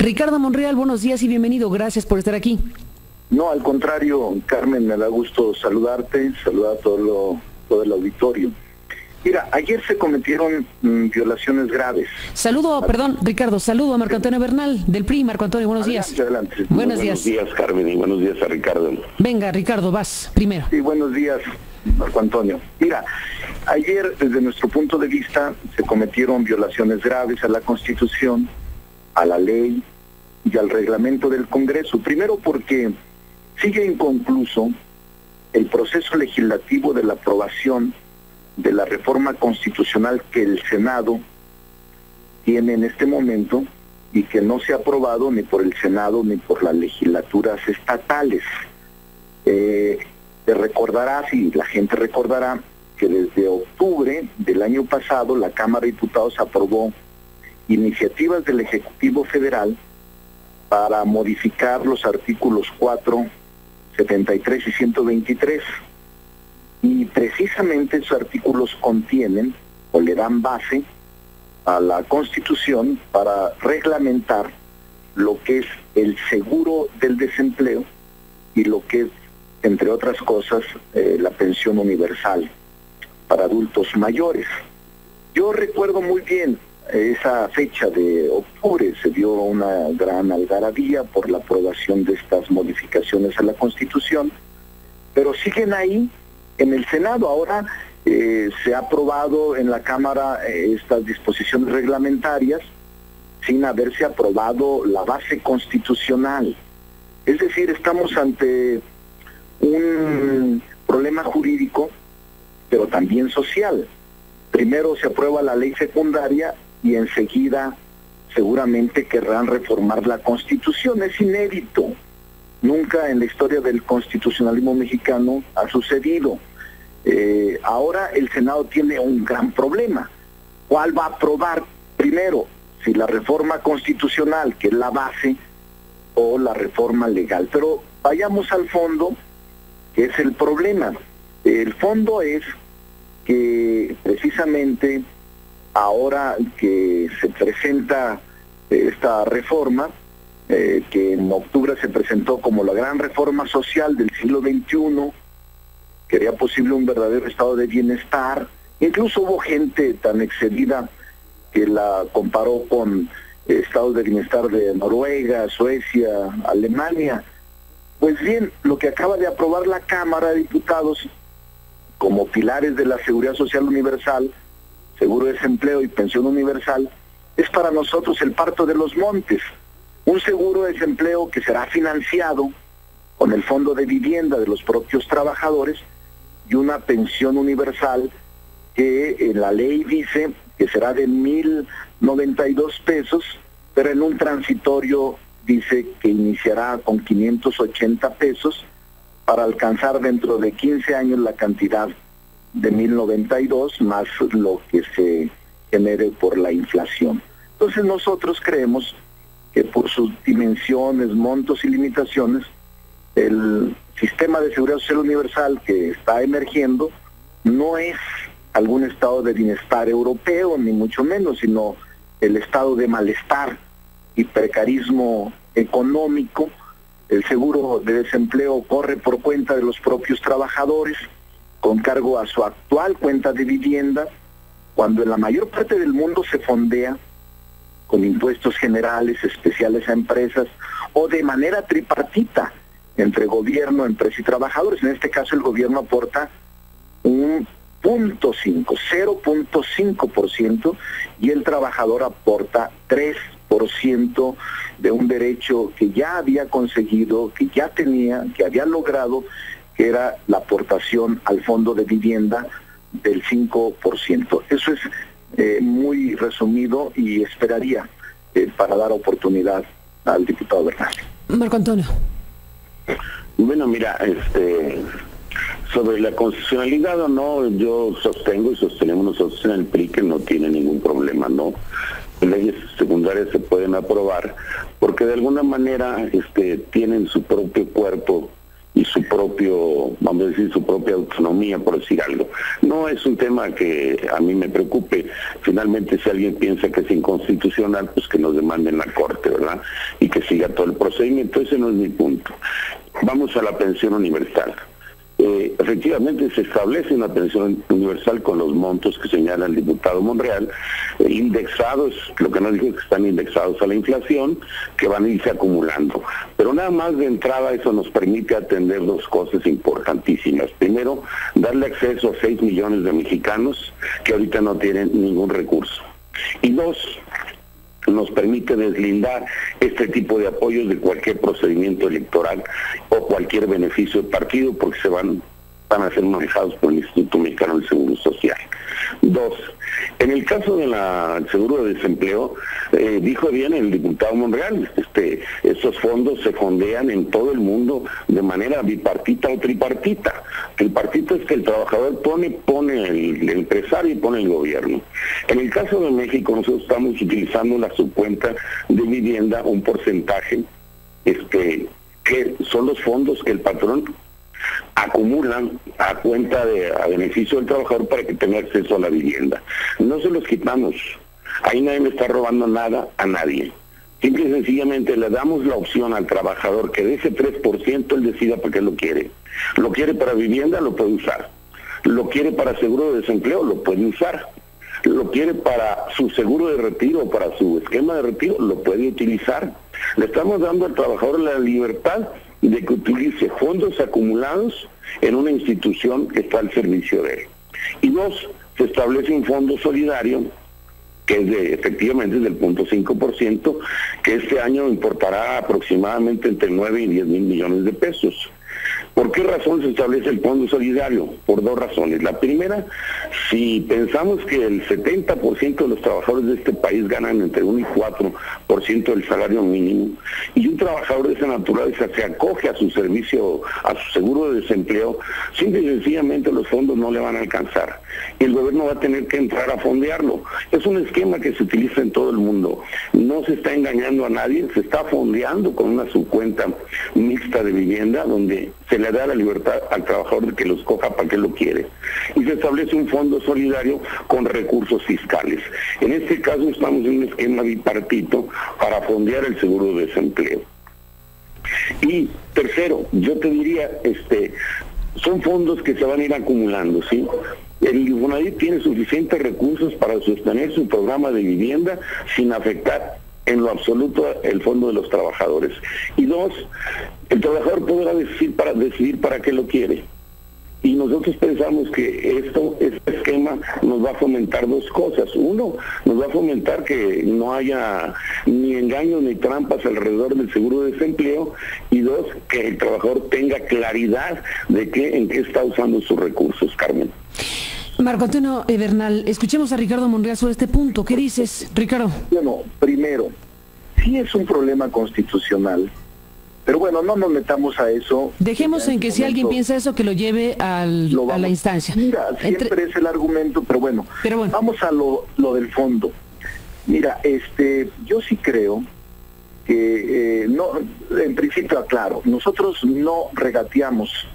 Ricardo Monreal, buenos días y bienvenido. Gracias por estar aquí. No, al contrario, Carmen, me da gusto saludarte, saludar a todo el auditorio. Mira, ayer se cometieron violaciones graves. Ricardo, saludo a Marco Antonio Bernal, del PRI. Marco Antonio, buenos días. Adelante. Buenos días. Buenos días, Carmen, y buenos días a Ricardo. Venga, Ricardo, vas primero. Sí, buenos días, Marco Antonio. Mira, ayer, desde nuestro punto de vista, se cometieron violaciones graves a la Constitución, a la ley y al reglamento del Congreso. Primero porque sigue inconcluso el proceso legislativo de la aprobación de la reforma constitucional que el Senado tiene en este momento y que no se ha aprobado ni por el Senado ni por las legislaturas estatales. Te recordarás, y la gente recordará, que desde octubre del año pasado la Cámara de Diputados aprobó iniciativas del Ejecutivo Federal para modificar los artículos 4, 73 y 123. Y precisamente esos artículos contienen o le dan base a la Constitución para reglamentar lo que es el seguro del desempleo y lo que es, entre otras cosas, la pensión universal para adultos mayores. Yo recuerdo muy bien esa fecha de octubre, se dio una gran algarabía por la aprobación de estas modificaciones a la Constitución, pero siguen ahí en el Senado. Ahora se ha aprobado en la Cámara estas disposiciones reglamentarias sin haberse aprobado la base constitucional. Es decir, estamos ante un problema jurídico, pero también social. Primero se aprueba la ley secundaria y enseguida seguramente querrán reformar la Constitución. Es inédito. Nunca en la historia del constitucionalismo mexicano ha sucedido. Ahora el Senado tiene un gran problema. ¿Cuál va a aprobar primero? Si la reforma constitucional, que es la base, o la reforma legal. Pero vayamos al fondo, que es el problema. El fondo es que precisamente ahora que se presenta esta reforma, que en octubre se presentó como la gran reforma social del siglo XXI, que haría posible un verdadero estado de bienestar. Incluso hubo gente tan excedida que la comparó con estados de bienestar de Noruega, Suecia, Alemania. Pues bien, lo que acaba de aprobar la Cámara de Diputados como pilares de la seguridad social universal, seguro de desempleo y pensión universal, es para nosotros el parto de los montes. Un seguro de desempleo que será financiado con el fondo de vivienda de los propios trabajadores y una pensión universal que en la ley dice que será de 1,092 pesos, pero en un transitorio dice que iniciará con 580 pesos para alcanzar dentro de 15 años la cantidad de 1,092 más lo que se genere por la inflación. Entonces nosotros creemos que por sus dimensiones, montos y limitaciones, el sistema de seguridad social universal que está emergiendo no es algún estado de bienestar europeo, ni mucho menos, sino el estado de malestar y precarismo económico. El seguro de desempleo corre por cuenta de los propios trabajadores, con cargo a su actual cuenta de vivienda, cuando en la mayor parte del mundo se fondea con impuestos generales, especiales a empresas, o de manera tripartita, entre gobierno, empresa y trabajadores. En este caso el gobierno aporta un 0.5% y el trabajador aporta 3% de un derecho que ya había conseguido, que ya tenía, que había logrado, que era la aportación al fondo de vivienda del 5%. Eso es muy resumido y esperaría para dar oportunidad al diputado Bernal. Marco Antonio. Bueno, mira, sobre la constitucionalidad o no, yo sostengo y sostenemos nosotros en el PRI que no tiene ningún problema, ¿no? Leyes secundarias se pueden aprobar porque de alguna manera tienen su propio cuerpo y su propio, vamos a decir, su propia autonomía, por decir algo. No es un tema que a mí me preocupe. Finalmente, si alguien piensa que es inconstitucional, pues que nos demanden la Corte, ¿verdad? Y que siga todo el procedimiento. Ese no es mi punto. Vamos a la pensión universal. Efectivamente se establece una pensión universal con los montos que señala el diputado Monreal, indexados, lo que nos dijo es que están indexados a la inflación, que van a irse acumulando. Pero nada más de entrada eso nos permite atender dos cosas importantísimas. Primero, darle acceso a 6 millones de mexicanos que ahorita no tienen ningún recurso. Y dos, nos permite deslindar este tipo de apoyos de cualquier procedimiento electoral o cualquier beneficio de partido, porque van a ser manejados por el Instituto Mexicano del Seguro Social. Dos, en el caso del seguro de desempleo, dijo bien el diputado Monreal, esos fondos se fondean en todo el mundo de manera bipartita o tripartita. Tripartita es que el trabajador pone el empresario y pone el gobierno. En el caso de México, nosotros estamos utilizando la subcuenta de vivienda, un porcentaje, que son los fondos que el patrón acumulan a cuenta a beneficio del trabajador para que tenga acceso a la vivienda. No se los quitamos. Ahí nadie le está robando nada a nadie. Simple y sencillamente le damos la opción al trabajador que de ese 3% él decida para qué lo quiere. Lo quiere para vivienda, lo puede usar. Lo quiere para seguro de desempleo, lo puede usar. Lo quiere para su seguro de retiro, para su esquema de retiro, lo puede utilizar. Le estamos dando al trabajador la libertad de que utilice fondos acumulados en una institución que está al servicio de él. Y dos, se establece un fondo solidario que es efectivamente del 0.5%, que este año importará aproximadamente entre 9 y 10 mil millones de pesos. ¿Por qué razón se establece el fondo solidario? Por dos razones. La primera, si pensamos que el 70% de los trabajadores de este país ganan entre 1 y 4% del salario mínimo, y un trabajador de esa naturaleza se acoge a su servicio, a su seguro de desempleo, simple y sencillamente los fondos no le van a alcanzar. Y el gobierno va a tener que entrar a fondearlo. Es un esquema que se utiliza en todo el mundo. No se está engañando a nadie, se está fondeando con una subcuenta mixta de vivienda, donde se le da la libertad al trabajador de que lo escoja para qué lo quiere. Y se establece un fondo solidario con recursos fiscales. En este caso estamos en un esquema bipartito para fondear el seguro de desempleo. Y tercero, yo te diría, son fondos que se van a ir acumulando, ¿sí? El Infonavit tiene suficientes recursos para sostener su programa de vivienda sin afectar en lo absoluto el fondo de los trabajadores. Y dos, el trabajador podrá decidir para qué lo quiere. Y nosotros pensamos que este esquema nos va a fomentar dos cosas. Uno, nos va a fomentar que no haya ni engaños ni trampas alrededor del seguro de desempleo. Y dos, que el trabajador tenga claridad de en qué está usando sus recursos. Carmen. Marco Antonio Bernal, escuchemos a Ricardo Monreal sobre este punto. ¿Qué dices, Ricardo? Bueno, primero, sí es un problema constitucional, pero bueno, no nos metamos a eso. Dejemos en que si alguien piensa eso, que lo lleve a la instancia. Mira, siempre es el argumento, pero bueno, vamos a lo del fondo. Mira, yo sí creo que, no, en principio aclaro, nosotros no regateamos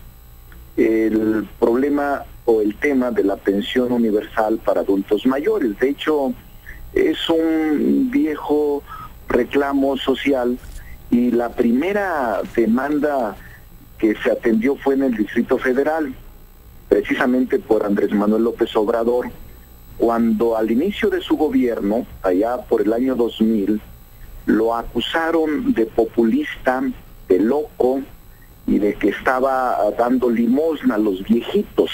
el problema o el tema de la pensión universal para adultos mayores. De hecho, es un viejo reclamo social y la primera demanda que se atendió fue en el Distrito Federal, precisamente por Andrés Manuel López Obrador, cuando al inicio de su gobierno, allá por el año 2000, lo acusaron de populista, de loco y de que estaba dando limosna a los viejitos.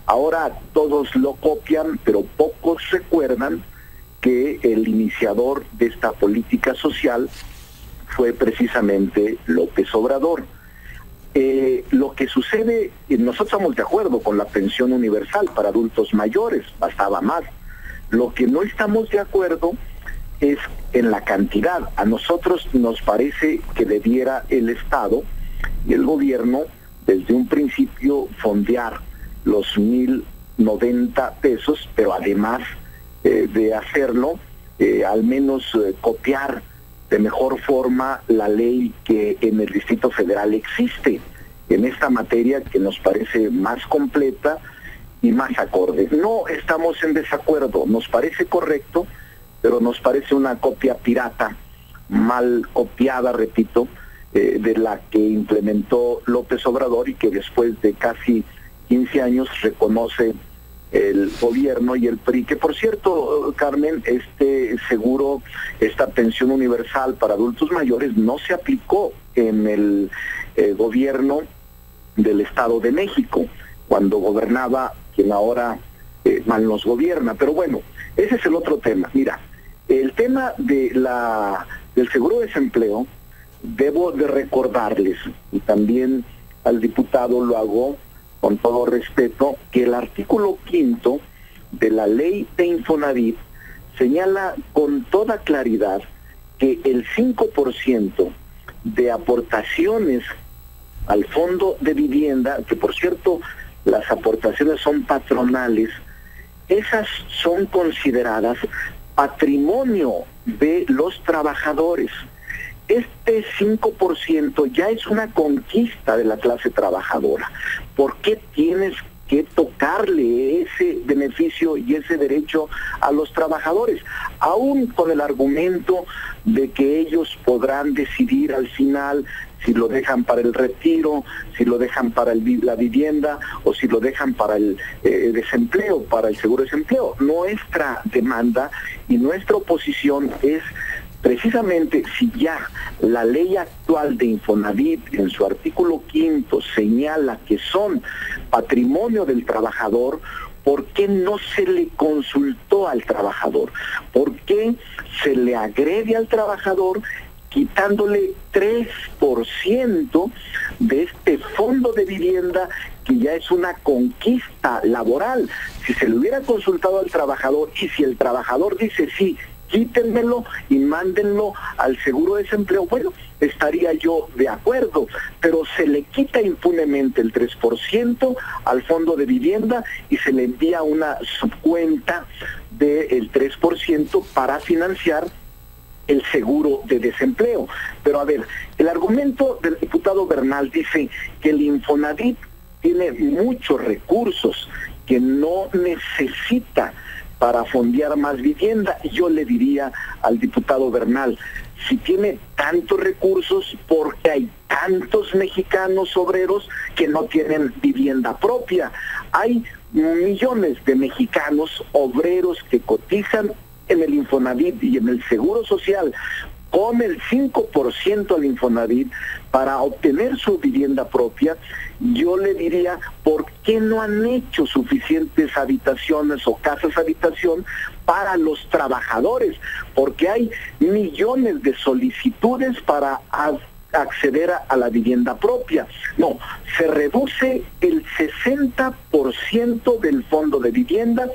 Ahora todos lo copian, pero pocos recuerdan que el iniciador de esta política social fue precisamente López Obrador. Lo que sucede, y nosotros estamos de acuerdo con la pensión universal para adultos mayores, bastaba más. Lo que no estamos de acuerdo es en la cantidad. A nosotros nos parece que debiera el Estado y el gobierno desde un principio fondear los 1,090 pesos, pero además de hacerlo, al menos copiar de mejor forma la ley que en el Distrito Federal existe, en esta materia que nos parece más completa y más acorde. No estamos en desacuerdo, nos parece correcto, pero nos parece una copia pirata, mal copiada, repito, de la que implementó López Obrador y que después de casi 15 años reconoce el gobierno y el PRI, que por cierto, Carmen, este seguro, esta pensión universal para adultos mayores no se aplicó en el gobierno del Estado de México, cuando gobernaba quien ahora mal nos gobierna. Pero bueno, ese es el otro tema. Mira, el tema del seguro de desempleo, debo de recordarles, y también al diputado lo hago con todo respeto, que el artículo 5 de la ley de Infonavit señala con toda claridad que el 5% de aportaciones al fondo de vivienda, que por cierto las aportaciones son patronales, esas son consideradas patrimonio de los trabajadores. Este 5% ya es una conquista de la clase trabajadora. ¿Por qué tienes que tocarle ese beneficio y ese derecho a los trabajadores? Aún con el argumento de que ellos podrán decidir al final si lo dejan para el retiro, si lo dejan para la vivienda o si lo dejan para el desempleo, para el seguro de desempleo. Nuestra demanda y nuestra oposición es precisamente, si ya la ley actual de Infonavit en su artículo 5 señala que son patrimonio del trabajador, ¿por qué no se le consultó al trabajador? ¿Por qué se le agrede al trabajador quitándole 3% de este fondo de vivienda que ya es una conquista laboral? Si se le hubiera consultado al trabajador y si el trabajador dice sí, quítenmelo y mándenlo al seguro de desempleo, bueno, estaría yo de acuerdo, pero se le quita impunemente el 3% al fondo de vivienda y se le envía una subcuenta del 3% para financiar el seguro de desempleo. Pero a ver, el argumento del diputado Bernal dice que el Infonavit tiene muchos recursos que no necesita para fondear más vivienda. Yo le diría al diputado Bernal, si tiene tantos recursos, ¿por qué hay tantos mexicanos obreros que no tienen vivienda propia? Hay millones de mexicanos obreros que cotizan en el Infonavit y en el Seguro Social con el 5% al Infonavit para obtener su vivienda propia. Yo le diría, ¿por qué no han hecho suficientes habitaciones o casas habitación para los trabajadores? Porque hay millones de solicitudes para acceder a la vivienda propia. No, se reduce el 60% del fondo de vivienda,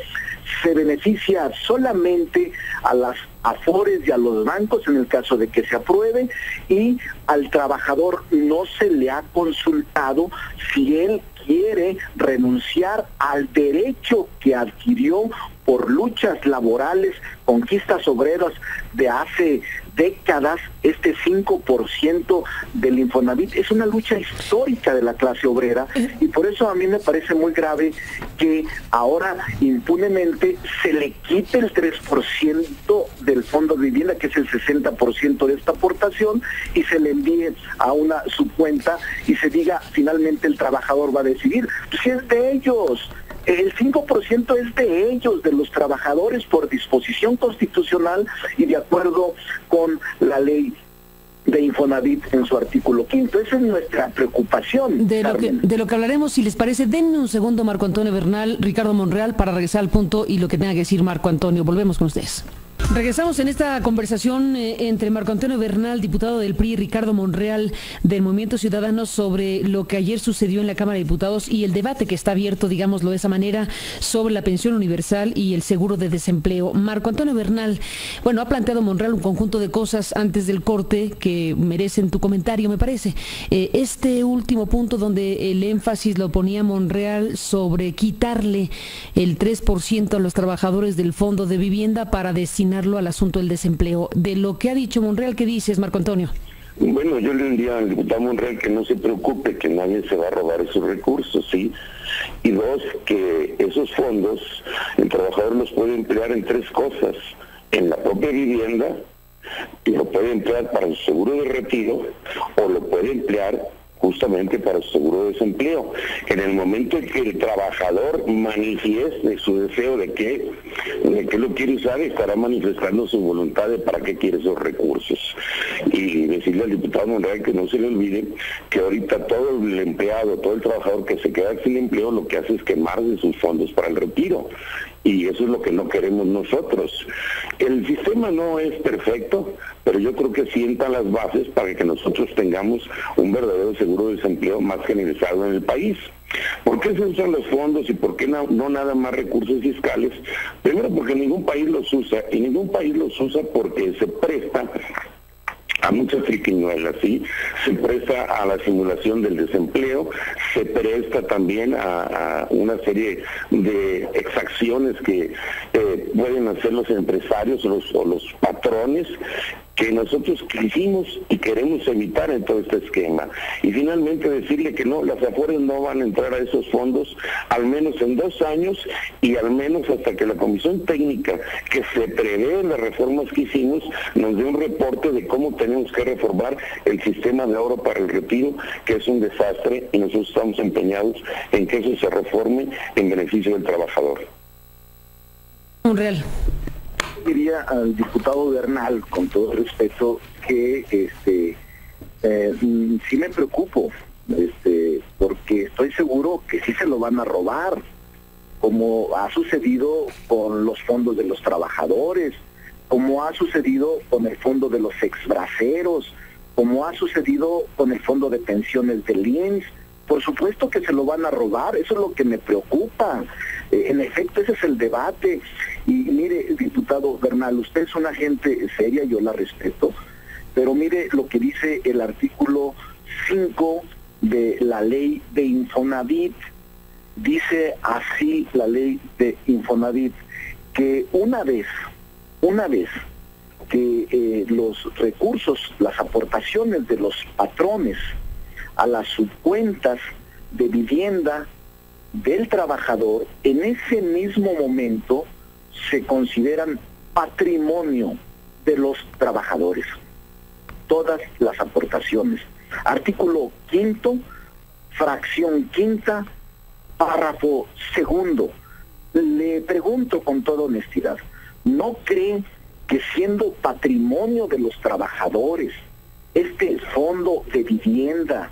se beneficia solamente a las Afores y a los bancos en el caso de que se apruebe, y al trabajador no se le ha consultado si él quiere renunciar al derecho que adquirió por luchas laborales, conquistas obreras de hace décadas. Este 5% del Infonavit es una lucha histórica de la clase obrera, y por eso a mí me parece muy grave que ahora impunemente se le quite el 3% del fondo de vivienda, que es el 60% de esta aportación, y se le envíe a una subcuenta y se diga finalmente el trabajador va a decidir. Pues si es de ellos. El 5% es de ellos, de los trabajadores, por disposición constitucional y de acuerdo con la ley de Infonavit en su artículo 5. Esa es nuestra preocupación. De lo que hablaremos, si les parece, denme un segundo, Marco Antonio Bernal, Ricardo Monreal, para regresar al punto y lo que tenga que decir Marco Antonio. Volvemos con ustedes. Regresamos en esta conversación entre Marco Antonio Bernal, diputado del PRI, y Ricardo Monreal del Movimiento Ciudadano, sobre lo que ayer sucedió en la Cámara de Diputados y el debate que está abierto, digámoslo de esa manera, sobre la pensión universal y el seguro de desempleo. Marco Antonio Bernal, bueno, ha planteado Monreal un conjunto de cosas antes del corte que merecen tu comentario, me parece. Este último punto donde el énfasis lo ponía Monreal sobre quitarle el 3% a los trabajadores del fondo de vivienda para destinarlo al asunto del desempleo. De lo que ha dicho Monreal, ¿qué dices, Marco Antonio? Bueno, yo le diría al diputado Monreal que no se preocupe, que nadie se va a robar esos recursos, ¿sí? Y dos, que esos fondos el trabajador los puede emplear en tres cosas: en la propia vivienda, y lo puede emplear para su seguro de retiro, o lo puede emplear justamente para su seguro de desempleo. En el momento en que el trabajador manifieste su deseo de que lo quiere usar, estará manifestando su voluntad de para qué quiere esos recursos. Y decirle al diputado Monreal que no se le olvide que ahorita todo el empleado, todo el trabajador que se queda sin empleo, lo que hace es quemarse sus fondos para el retiro. Y eso es lo que no queremos nosotros. El sistema no es perfecto, pero yo creo que sienta las bases para que nosotros tengamos un verdadero seguro de desempleo más generalizado en el país. ¿Por qué se usan los fondos y por qué no nada más recursos fiscales? Primero, porque ningún país los usa, y ningún país los usa porque se presta a muchas triquiñuelas, ¿sí? Se presta a la simulación del desempleo, se presta también a una serie de exacciones que pueden hacer los empresarios o los patrones, que nosotros quisimos y queremos evitar en todo este esquema. Y finalmente decirle que no, las Afores no van a entrar a esos fondos, al menos en 2 años, y al menos hasta que la comisión técnica que se prevé en las reformas que hicimos nos dé un reporte de cómo tenemos que reformar el sistema de ahorro para el retiro, que es un desastre, y nosotros estamos empeñados en que eso se reforme en beneficio del trabajador. Monreal. Diría al diputado Bernal, con todo respeto, que sí me preocupo, porque estoy seguro que sí se lo van a robar, como ha sucedido con los fondos de los trabajadores, como ha sucedido con el fondo de los exbraceros, como ha sucedido con el fondo de pensiones del IMSS. Por supuesto que se lo van a robar, eso es lo que me preocupa. En efecto, ese es el debate. Y mire, diputado Bernal, usted es una gente seria, yo la respeto, pero mire lo que dice el artículo 5 de la ley de Infonavit. Dice así la ley de Infonavit, que una vez que los recursos, las aportaciones de los patrones a las subcuentas de vivienda del trabajador, en ese mismo momento se consideran patrimonio de los trabajadores. Todas las aportaciones. Artículo 5, fracción 5, párrafo 2. Le pregunto con toda honestidad, ¿no cree que siendo patrimonio de los trabajadores, este fondo de vivienda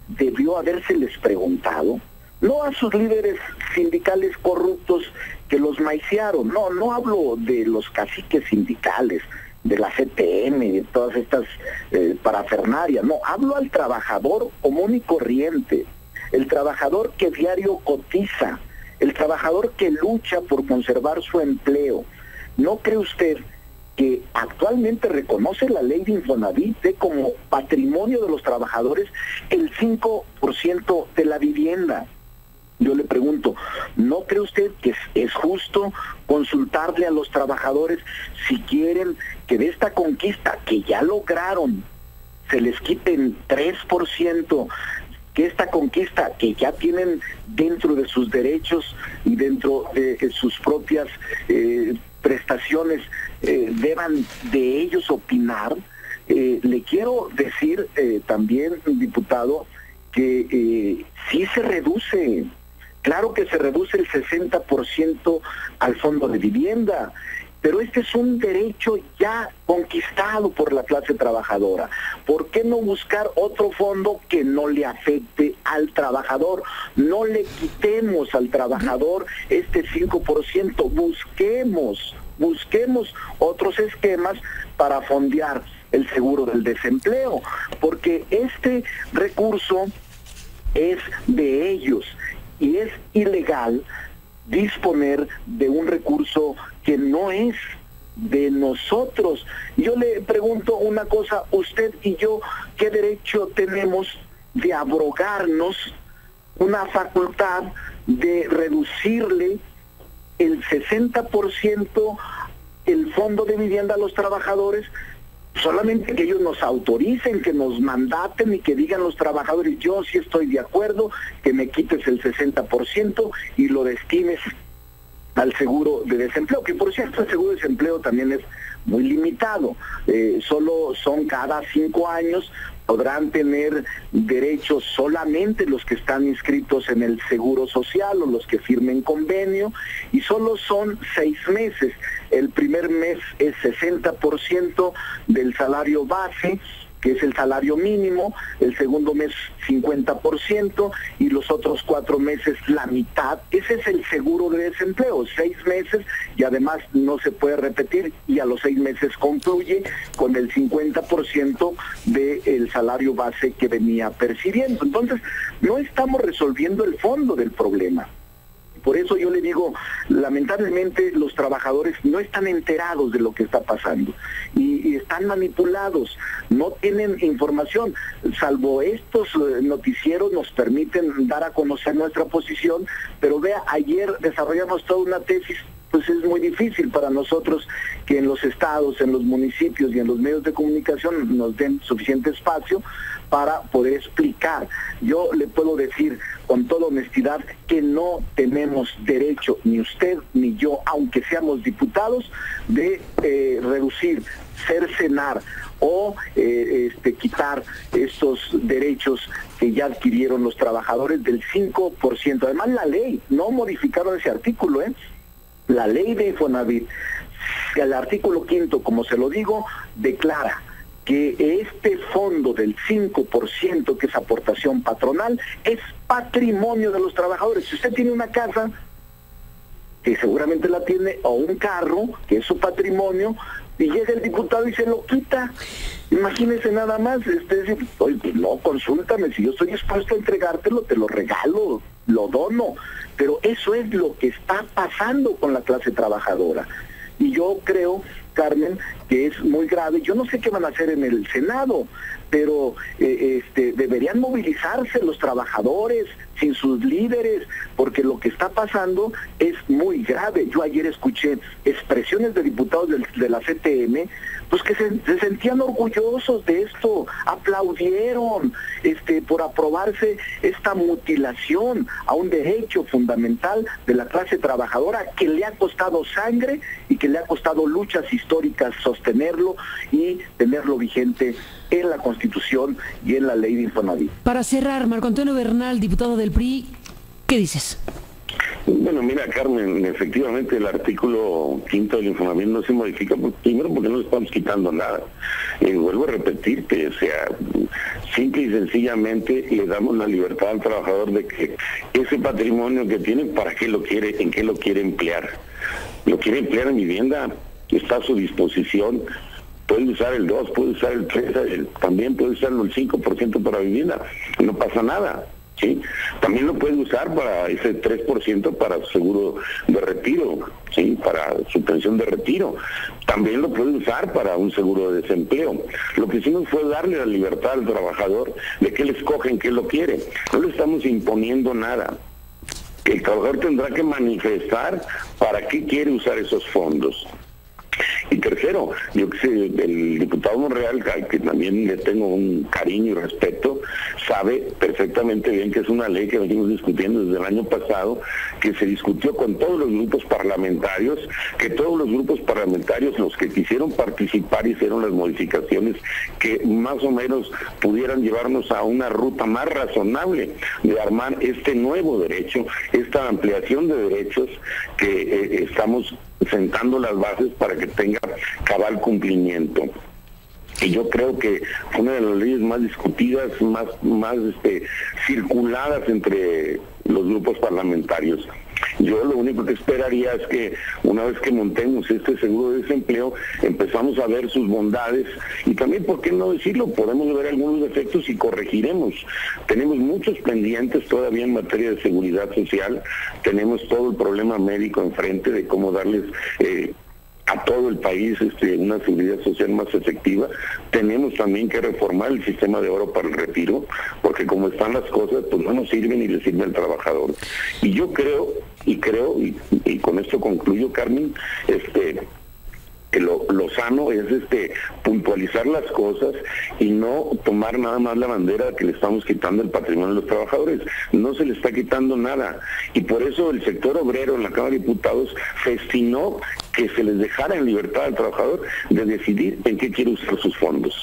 debió habérseles preguntado? No a sus líderes sindicales corruptos que los maiciaron, no hablo de los caciques sindicales, de la CTM, de todas estas parafernarias, no, hablo al trabajador común y corriente, el trabajador que diario cotiza, el trabajador que lucha por conservar su empleo. ¿No cree usted que actualmente reconoce la ley de Infonavit como patrimonio de los trabajadores el 5% de la vivienda? Yo le pregunto, ¿no cree usted que es justo consultarle a los trabajadores si quieren que de esta conquista que ya lograron se les quiten 3%, que esta conquista que ya tienen dentro de sus derechos y dentro de sus propias prestaciones deban de ellos opinar? Le quiero decir también, diputado, que sí se reduce. Claro que se reduce el 60% al fondo de vivienda, pero este es un derecho ya conquistado por la clase trabajadora. ¿Por qué no buscar otro fondo que no le afecte al trabajador? No le quitemos al trabajador este 5%, busquemos otros esquemas para fondear el seguro del desempleo, porque este recurso es de ellos. Y es ilegal disponer de un recurso que no es de nosotros. Yo le pregunto una cosa, usted y yo, ¿qué derecho tenemos de abrogarnos una facultad de reducirle el 60% el fondo de vivienda a los trabajadores Solamente que ellos nos autoricen, que nos mandaten y que digan los trabajadores, yo sí estoy de acuerdo, que me quites el 60% y lo destines al seguro de desempleo, que por cierto el seguro de desempleo también es muy limitado, solo son cada 5 años, podrán tener derechos solamente los que están inscritos en el Seguro Social o los que firmen convenio, y solo son 6 meses. El primer mes es 60% del salario base, que es el salario mínimo, el segundo mes 50% y los otros 4 meses la mitad. Ese es el seguro de desempleo, 6 meses y además no se puede repetir, y a los 6 meses concluye con el 50% del salario base que venía percibiendo. Entonces, no estamos resolviendo el fondo del problema. Por eso yo le digo, lamentablemente los trabajadores no están enterados de lo que está pasando y están manipulados, no tienen información, salvo estos noticieros nos permiten dar a conocer nuestra posición, pero vea, ayer desarrollamos toda una tesis. Pues es muy difícil para nosotros que en los estados, en los municipios y en los medios de comunicación nos den suficiente espacio para poder explicar. Yo le puedo decir con toda honestidad que no tenemos derecho, ni usted ni yo, aunque seamos diputados, de reducir, cercenar o quitar estos derechos que ya adquirieron los trabajadores del 5%. Además, la ley, no modificaron ese artículo, La ley de Infonavit, el artículo 5, como se lo digo, declara que este fondo del 5%, que es aportación patronal, es patrimonio de los trabajadores. Si usted tiene una casa, que seguramente la tiene, o un carro, que es su patrimonio, y llega el diputado y se lo quita, imagínese nada más, oye, pues no, consúltame, si yo estoy dispuesto a entregártelo, te lo regalo, lo dono, pero eso es lo que está pasando con la clase trabajadora. Y yo creo, Carmen, que es muy grave. Yo no sé qué van a hacer en el Senado, pero deberían movilizarse los trabajadores sin sus líderes, porque lo que está pasando es muy grave. Yo ayer escuché expresiones de diputados de la CTM, pues que se sentían orgullosos de esto, aplaudieron por aprobarse esta mutilación a un derecho fundamental de la clase trabajadora que le ha costado sangre y que le ha costado luchas históricas sostenerlo y tenerlo vigente en la Constitución y en la ley de Infonavit. Para cerrar, Marco Antonio Bernal, diputado del PRI, ¿qué dices? Bueno, mira, Carmen, efectivamente el artículo 5 del Infonavit no se modifica, primero porque no le estamos quitando nada. Vuelvo a repetirte, o sea, simple y sencillamente le damos la libertad al trabajador de que ese patrimonio que tiene, ¿para qué lo quiere, en qué lo quiere emplear? Lo quiere emplear en vivienda, está a su disposición. Puede usar el 2, puede usar el 3, también puede usarlo el 5% para vivienda, no pasa nada, ¿sí? También lo puede usar para ese 3% para seguro de retiro, ¿sí? Para su pensión de retiro. También lo puede usar para un seguro de desempleo. Lo que hicimos fue darle la libertad al trabajador de que él escoge en qué lo quiere. No le estamos imponiendo nada. El trabajador tendrá que manifestar para qué quiere usar esos fondos. Y tercero, yo que sé, el diputado Monreal, al que también le tengo un cariño y respeto, sabe perfectamente bien que es una ley que venimos discutiendo desde el año pasado, que se discutió con todos los grupos parlamentarios, que todos los grupos parlamentarios, los que quisieron participar, hicieron las modificaciones que más o menos pudieran llevarnos a una ruta más razonable de armar este nuevo derecho, esta ampliación de derechos que estamos sentando las bases para que tenga cabal cumplimiento. Y yo creo que fue una de las leyes más discutidas, más circuladas entre los grupos parlamentarios. Yo lo único que esperaría es que una vez que montemos este seguro de desempleo, empezamos a ver sus bondades y también, ¿por qué no decirlo? Podemos ver algunos defectos y corregiremos. Tenemos muchos pendientes todavía en materia de seguridad social, tenemos todo el problema médico enfrente de cómo darles a todo el país una seguridad social más efectiva. Tenemos también que reformar el sistema de ahorro para el retiro, porque como están las cosas, pues no nos sirven ni le sirve al trabajador. Y yo creo, y con esto concluyo, Carmen, que lo sano es puntualizar las cosas y no tomar nada más la bandera que le estamos quitando el patrimonio de los trabajadores. No se le está quitando nada. Y por eso el sector obrero en la Cámara de Diputados festinó que se les dejara en libertad al trabajador de decidir en qué quiere usar sus fondos.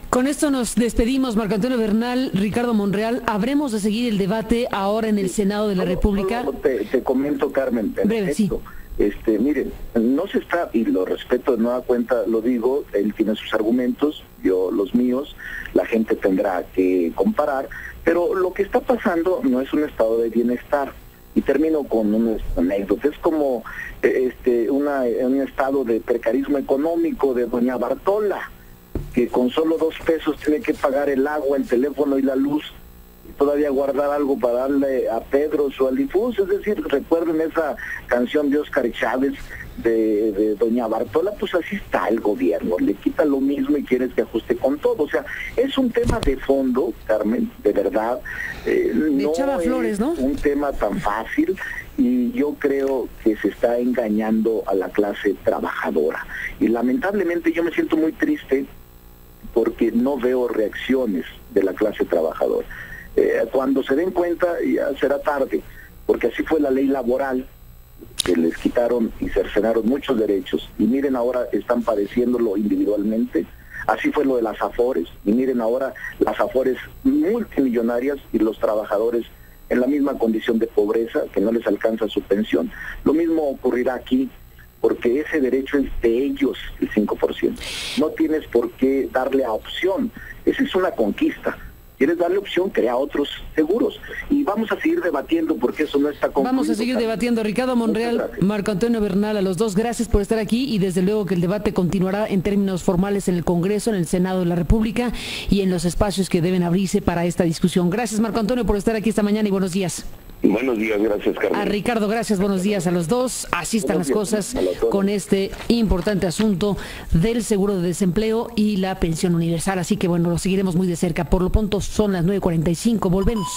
Con esto nos despedimos, Marco Antonio Bernal, Ricardo Monreal. ¿Habremos de seguir el debate ahora en el Senado de la República? Te comento, Carmen. Breve, sí. Miren, no se está, y lo respeto de nueva cuenta, lo digo, él tiene sus argumentos, yo los míos, la gente tendrá que comparar, pero lo que está pasando no es un estado de bienestar. Y termino con una anécdota. Es como un estado de precarismo económico de doña Bartola, que con solo 2 pesos tiene que pagar el agua, el teléfono y la luz, y todavía guardar algo para darle a Pedro o al difunto. Es decir, recuerden esa canción de Óscar Chávez de doña Bartola. Pues así está el gobierno, le quita lo mismo y quieres que ajuste con todo. O sea, es un tema de fondo, Carmen, de verdad. No Chava Flores, ¿no? Un tema tan fácil, y yo creo que se está engañando a la clase trabajadora. Y lamentablemente yo me siento muy triste porque no veo reacciones de la clase trabajadora. Cuando se den cuenta ya será tarde, porque así fue la ley laboral, que les quitaron y cercenaron muchos derechos, y miren ahora están padeciéndolo individualmente. Así fue lo de las Afores, y miren ahora las Afores multimillonarias y los trabajadores en la misma condición de pobreza, que no les alcanza su pensión. Lo mismo ocurrirá aquí, porque ese derecho es de ellos, el 5%. No tienes por qué darle a opción. Esa es una conquista. Quieres darle opción, crea otros seguros. Y vamos a seguir debatiendo, porque eso no está concluido. Vamos a seguir debatiendo. Ricardo Monreal, Marco Antonio Bernal, a los dos, gracias por estar aquí, y desde luego que el debate continuará en términos formales en el Congreso, en el Senado de la República y en los espacios que deben abrirse para esta discusión. Gracias, Marco Antonio, por estar aquí esta mañana, y buenos días. Buenos días, gracias, Carmen. A Ricardo, gracias, buenos días a los dos. Así están las cosas con este importante asunto del seguro de desempleo y la pensión universal. Así que bueno, lo seguiremos muy de cerca. Por lo pronto son las 9:45, volvemos.